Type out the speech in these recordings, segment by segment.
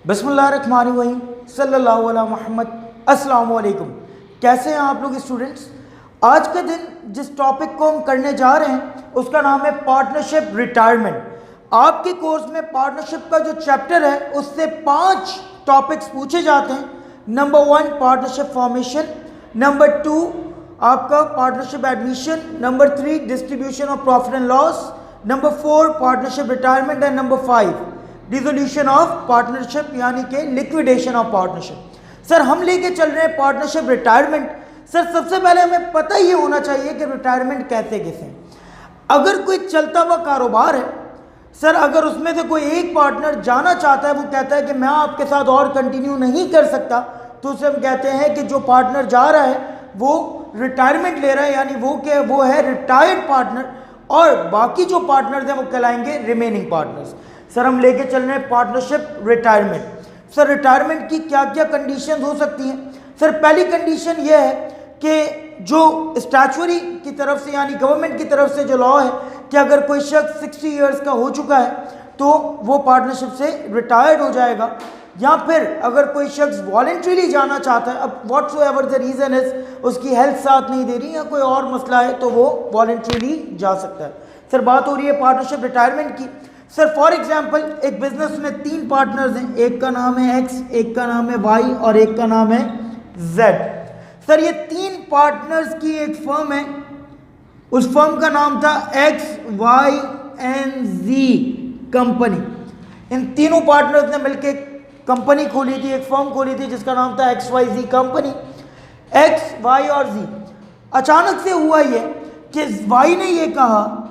बिस्मिल्लाहिर्रहमानिर्रहीम सल्लल्लाहु अला मोहम्मद अस्सलाम वालेकुम। कैसे हैं आप लोग स्टूडेंट्स? आज के दिन जिस टॉपिक को हम करने जा रहे हैं उसका नाम है पार्टनरशिप रिटायरमेंट। आपके कोर्स में पार्टनरशिप का जो चैप्टर है उससे 5 टॉपिक्स पूछे जाते हैं। नंबर 1 पार्टनरशिप फॉर्मेशन, नंबर 2 आपका partnership admission, number 3 distribution of profit and loss, number 4 partnership retirement and number 5 dissolution of partnership यानी कि लिक्विडेशन ऑफ पार्टनरशिप। सर हम लेके चल रहे हैं पार्टनरशिप रिटायरमेंट। सर सबसे पहले हमें पता ही होना चाहिए कि रिटायरमेंट कैसे कैसे। अगर कोई चलता हुआ कारोबार है सर, अगर उसमें से कोई एक पार्टनर जाना चाहता है, वो कहता है कि मैं आपके साथ और कंटिन्यू नहीं कर सकता, तो उसे हम कहते हैं कि जो पार्टनर जा रहा है वो रिटायरमेंट ले रहा है, यानी वो है रिटायर्ड पार्टनर, और बाकी जो पार्टनर्स हैं वो कहलाएंगे रिमेनिंग पार्टनर्स। सर हम लेके चल रहे हैं पार्टनरशिप रिटायरमेंट। सर रिटायरमेंट की क्या क्या कंडीशंस हो सकती हैं? सर पहली कंडीशन ये है कि जो स्टैचुरी की तरफ से यानी गवर्नमेंट की तरफ से जो लॉ है कि अगर कोई शख्स 60 इयर्स का हो चुका है तो वो पार्टनरशिप से रिटायर्ड हो जाएगा, या फिर अगर कोई शख्स वॉलंटरीली जाना चाहता है, अब व्हाटसोएवर द रीज़न इज, उसकी हेल्थ साथ नहीं दे रही या कोई और मसला है, तो वो वॉलंटरीली जा सकता है। सर बात हो रही है पार्टनरशिप रिटायरमेंट की। सर फॉर एग्जांपल एक बिजनेस में 3 पार्टनर्स हैं, एक का नाम है एक्स, एक का नाम है वाई और एक का नाम है जेड। सर ये 3 पार्टनर्स की एक फर्म है, उस फर्म का नाम था X Y and G company. इन तीनों पार्टनर्स ने मिलकर कंपनी खोली थी, एक फर्म खोली थी जिसका नाम था एक्स वाई जी कंपनी। एक्स वाई और जी, अचानक से हुआ ये कि वाई ने ये कहा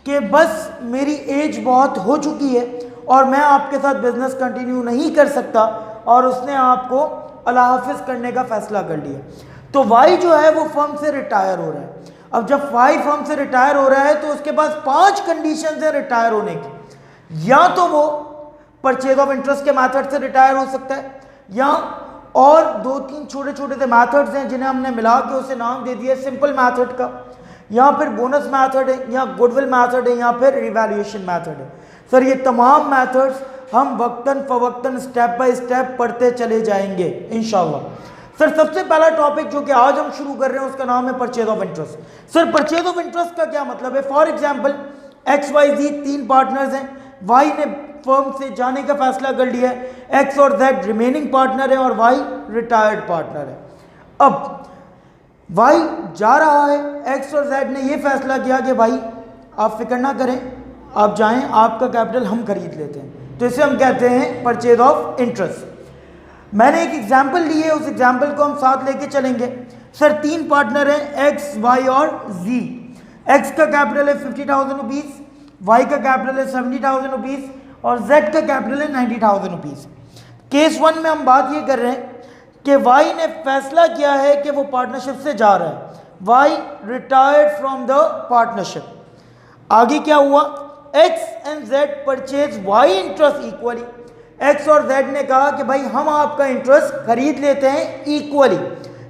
कि बस मेरी एज बहुत हो चुकी है और मैं आपके साथ बिजनेस कंटिन्यू नहीं कर सकता, और उसने आपको अल्लाह हाफिज करने का फैसला कर लिया। तो वाई जो है वो फर्म से रिटायर हो रहा है। अब जब वाई फर्म से रिटायर हो रहा है तो उसके पास 5 कंडीशन है रिटायर होने की। या तो वो परचेज ऑफ इंटरेस्ट के मैथड से रिटायर हो सकता है, या और 2-3 छोटे छोटे से मैथड्स हैं जिन्हें हमने मिला के उसे नाम दे दिया सिंपल मैथड का, या फिर बोनस मैथड है, या गुडविल मैथड है, या फिर रिवैल्यूएशन मैथड है। सर ये तमाम मैथड्स हम वक्तन फवक्तन स्टेप बाय स्टेप पढ़ते चले जाएंगे इंशाल्लाह। सर सबसे पहला टॉपिक जो कि आज हम शुरू कर रहे हैं उसका नाम है purchase of interest. Sir purchase of interest का क्या मतलब है? For example X Y Z 3 partners हैं, वाई ने फर्म से जाने का फैसला कर लिया है, एक्स और जेड रिमेनिंग पार्टनर है और वाई रिटायर्ड पार्टनर है। अब वाई जा रहा है, एक्स और जेड ने यह फैसला किया कि भाई आप फिक्र ना करें, आप जाएं, आपका कैपिटल हम खरीद लेते हैं, तो इसे हम कहते हैं परचेज ऑफ इंटरेस्ट। मैंने एक एग्जांपल ली है, उस एग्जांपल को हम साथ लेके चलेंगे। सर 3 पार्टनर हैं एक्स वाई और जी। एक्स का कैपिटल है 50,000 रुपीज़, वाई का कैपिटल है 70,000 रुपीज़ और जेड का कैपिटल है 90,000 रुपीज़। केस 1 में हम बात ये कर रहे हैं कि वाई ने फैसला किया है कि वो पार्टनरशिप से जा रहा है, Y retired from the partnership. आगे क्या हुआ? X and Z purchase Y interest equally. X और जेड ने कहा कि भाई हम आपका इंटरेस्ट खरीद लेते हैं इक्वली।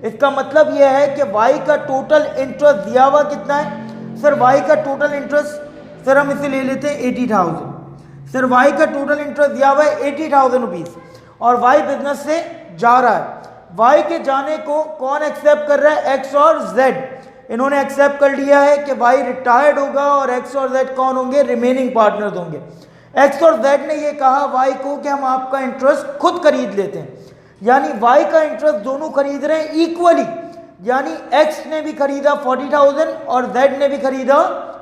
इसका मतलब यह है कि वाई का टोटल इंटरेस्ट दिया हुआ कितना है? सर वाई का टोटल इंटरेस्ट, सर हम इसे ले लेते हैं 80,000। सर वाई का टोटल इंटरेस्ट दिया हुआ है 80,000 रुपीज़ और वाई बिजनेस से जा रहा है। वाई के जाने को कौन एक्सेप्ट कर रहा है? एक्स और जेड। इन्होंने एक्सेप्ट कर लिया है कि वाई रिटायर्ड होगा और एक्स और जेड कौन होंगे? रिमेनिंग पार्टनर्स होंगे। एक्स और जेड ने ये कहा वाई को कि हम आपका इंटरेस्ट खुद खरीद लेते हैं, यानी वाई का इंटरेस्ट दोनों खरीद रहे हैं इक्वली, यानी एक्स ने भी खरीदा 40,000 और जेड ने भी खरीदा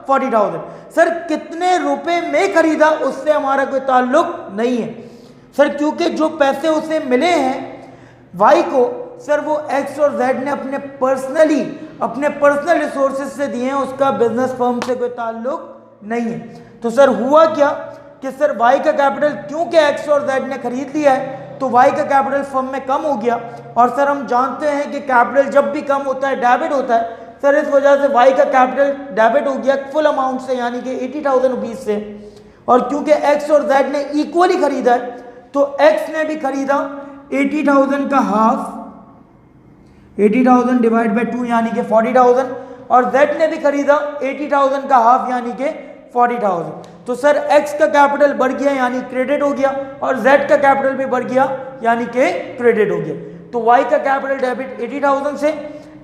40,000। सर कितने रुपए में खरीदा उससे हमारा कोई ताल्लुक नहीं है सर, क्योंकि जो पैसे उसे मिले हैं वाई को, सर वो एक्स और जेड ने अपने पर्सनल रिसोर्सेज से दिए हैं, उसका बिजनेस फर्म से कोई ताल्लुक नहीं है। तो सर हुआ क्या कि सर वाई का कैपिटल क्योंकि एक्स और जेड ने खरीद लिया है तो वाई का कैपिटल फर्म में कम हो गया, और सर हम जानते हैं कि कैपिटल जब भी कम होता है डेबिट होता है। सर इस वजह से वाई का कैपिटल डेबिट हो गया फुल अमाउंट से, यानी कि 80,000 रुपीज़ से, और क्योंकि एक्स और जेड ने इक्वली खरीदा है तो एक्स ने भी खरीदा 80,000 का हाफ, 80,000 डिवाइड बाई 2 यानी कि 40,000, और जेड ने भी खरीदा 80,000 का हाफ यानी कि 40,000। तो सर एक्स का कैपिटल बढ़ गया यानी क्रेडिट हो गया, और जेड का कैपिटल भी बढ़ गया यानी कि क्रेडिट हो गया। तो वाई का कैपिटल डेबिट 80,000 से,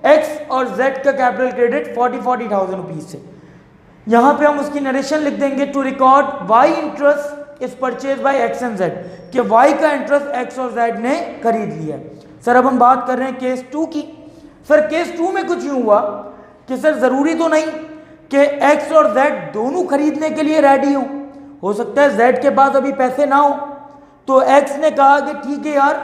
एक्स और जेड का कैपिटल क्रेडिट 40,000 रुपीज से। यहाँ पे हम उसकी नरेशन लिख देंगे, to record Y interest is purchase by X and Z, कि वाई का इंटरेस्ट एक्स और जेड ने खरीद लिया। सर अब हम बात कर रहे हैं केस 2 की। सर केस 2 में कुछ यूं हुआ कि सर जरूरी तो नहीं कि एक्स और जेड दोनों खरीदने के लिए रेडी हो सकता है जेड के पास अभी पैसे ना हो, तो एक्स ने कहा कि ठीक है यार,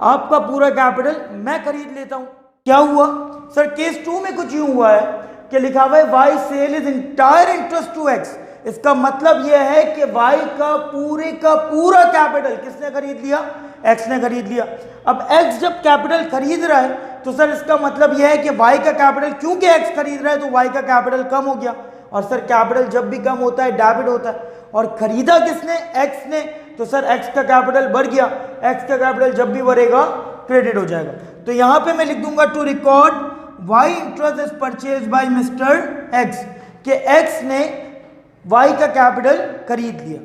आपका पूरा कैपिटल मैं खरीद लेता हूं। क्या हुआ सर, केस 2 में कुछ यूं हुआ है कि लिखा हुआ है Y sell is entire interest to X. इसका मतलब यह है कि वाई का पूरा कैपिटल किसने खरीद लिया, एक्स ने खरीद लिया। अब एक्स जब कैपिटल खरीद रहा है तो सर इसका मतलब यह है कि वाई का कैपिटल, क्योंकि एक्स खरीद रहा है तो वाई का कैपिटल कम हो गया, और सर कैपिटल जब भी कम होता है डेबिट होता है, और खरीदा किसने, एक्स ने, तो सर एक्स का कैपिटल बढ़ गया, एक्स का कैपिटल जब भी बढ़ेगा क्रेडिट हो जाएगा। तो यहां पे मैं लिख दूंगा to record Y interest is purchase by mister X, कि एक्स ने वाई का कैपिटल खरीद लिया।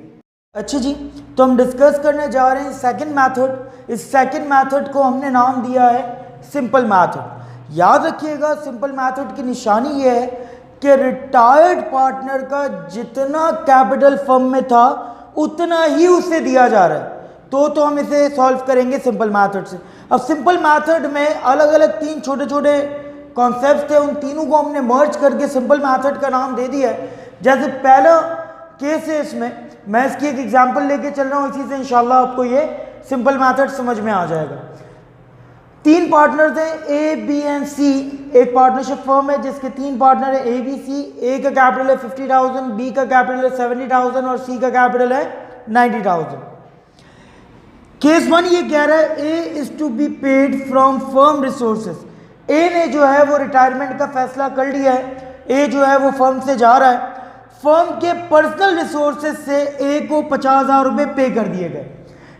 अच्छा जी, तो हम डिस्कस करने जा रहे हैं सेकंड मेथड। इस सेकंड मेथड को हमने नाम दिया है सिंपल मेथड। याद रखिएगा सिंपल मेथड की निशानी यह है कि रिटायर्ड पार्टनर का जितना कैपिटल फर्म में था उतना ही उसे दिया जा रहा है, तो हम इसे सॉल्व करेंगे सिंपल मेथड से। अब सिंपल मेथड में अलग अलग 3 छोटे छोटे कॉन्सेप्ट थे, उन तीनों को हमने मर्ज करके सिंपल मेथड का नाम दे दिया है। जैसे पहला केस है, इसमें मैं इसकी एक एग्जांपल लेके चल रहा हूँ, इसी से इंशाल्लाह आपको ये सिंपल मेथड समझ में आ जाएगा। 3 पार्टनर्स हैं ए, बी एंड सी। एक पार्टनरशिप फर्म है जिसके 3 पार्टनर है ए, बी, सी। ए का कैपिटल है 50,000, बी का कैपिटल है 70,000 और सी का कैपिटल है 90,000। केस 1 ये कह रहा है A is to be paid from firm resources. A ने जो है वो रिटायरमेंट का फैसला कर लिया है, ए जो है वो फर्म से जा रहा है, फर्म के पर्सनल रिसोर्सेज से ए को 50,000 रुपये पे कर दिए गए।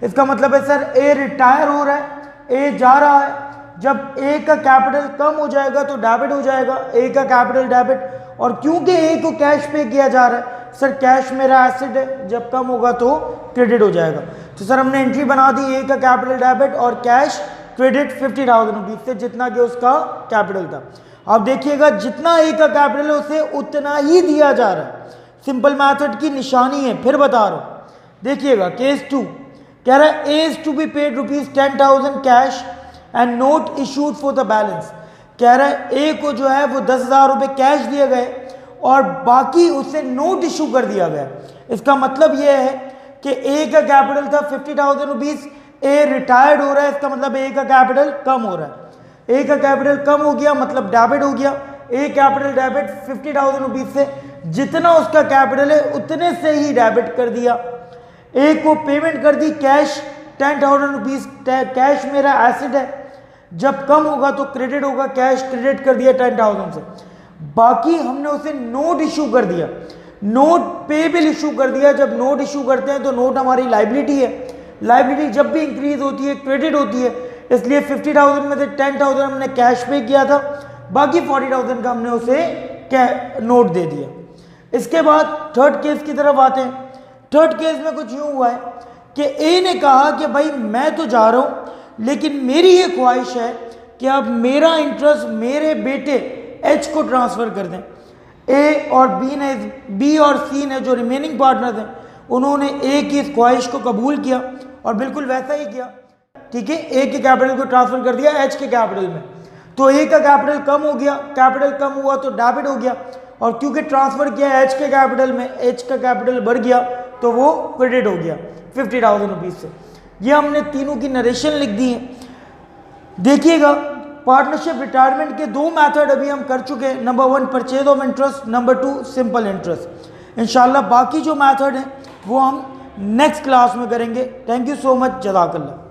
इसका मतलब है सर ए रिटायर हो रहा है, ए जा रहा है, जब ए का कैपिटल कम हो जाएगा तो डेबिट हो जाएगा, ए का कैपिटल डेबिट, और क्योंकि ए को कैश पे किया जा रहा है, सर कैश मेरा एसेट है, जब कम होगा तो क्रेडिट हो जाएगा। तो सर हमने एंट्री बना दी, ए का कैपिटल डेबिट और कैश क्रेडिट 50,000 रुपीज से, जितना कि उसका कैपिटल था। आप देखिएगा जितना ए का कैपिटल है उसे उतना ही दिया जा रहा है, सिंपल मेथड की निशानी है। फिर बता रहा हूं, देखिएगा केस 2 कह रहा है A is to be paid ₹10,000 cash and note issued for the balance. कह रहा है ए को जो है वो 10,000 रुपये कैश दिए गए और बाकी उसे नोट इशू कर दिया गया। इसका मतलब यह है कि ए का कैपिटल था 50,000 रुपीज, ए रिटायर्ड हो रहा है, इसका मतलब ए का कैपिटल कम हो रहा है। ए का कैपिटल कम हो गया मतलब डेबिट हो गया, ए कैपिटल डेबिट 50,000 रुपीज से, जितना उसका कैपिटल है उतने से ही डेबिट कर दिया। ए को पेमेंट कर दी कैश 10,000 रुपीज, कैश मेरा एसेट है, जब कम होगा तो क्रेडिट होगा, कैश क्रेडिट कर दिया 10,000 से। बाकी हमने उसे नोट इशू कर दिया, नोट पेबल इशू कर दिया। जब नोट इशू करते हैं तो नोट हमारी लाइबिलिटी है, लाइबिलिटी जब भी इंक्रीज होती है क्रेडिट होती है, इसलिए 50,000 में से 10,000 हमने कैश पे किया था, बाकी 40,000 का हमने उसे नोट दे दिया। इसके बाद थर्ड केस की तरफ आते हैं। थर्ड केस में कुछ यूं हुआ है कि ए ने कहा कि भाई मैं तो जा रहा हूं, लेकिन मेरी ये ख्वाहिश है कि अब मेरा इंटरेस्ट मेरे बेटे एच को ट्रांसफर कर दें। ए और बी और सी ने जो रिमेनिंग पार्टनर्स हैं उन्होंने ए की इस ख्वाहिश को कबूल किया और बिल्कुल वैसा ही किया, ठीक है। ए के कैपिटल को ट्रांसफर कर दिया एच के कैपिटल में, तो ए का कैपिटल कम हो गया, कैपिटल कम हुआ तो डेबिट हो गया, और क्योंकि ट्रांसफर किया एच के कैपिटल में, एच का कैपिटल बढ़ गया तो वो क्रेडिट हो गया 50,000 रुपीज से। ये हमने तीनों की नरेशन लिख दी है। देखिएगा पार्टनरशिप रिटायरमेंट के 2 मेथड अभी हम कर चुके हैं, number 1 purchase of interest, number 2 simple interest. इंशाल्लाह बाकी जो मेथड हैं वो हम नेक्स्ट क्लास में करेंगे। थैंक यू सो मच, जज़ाकल्लाह।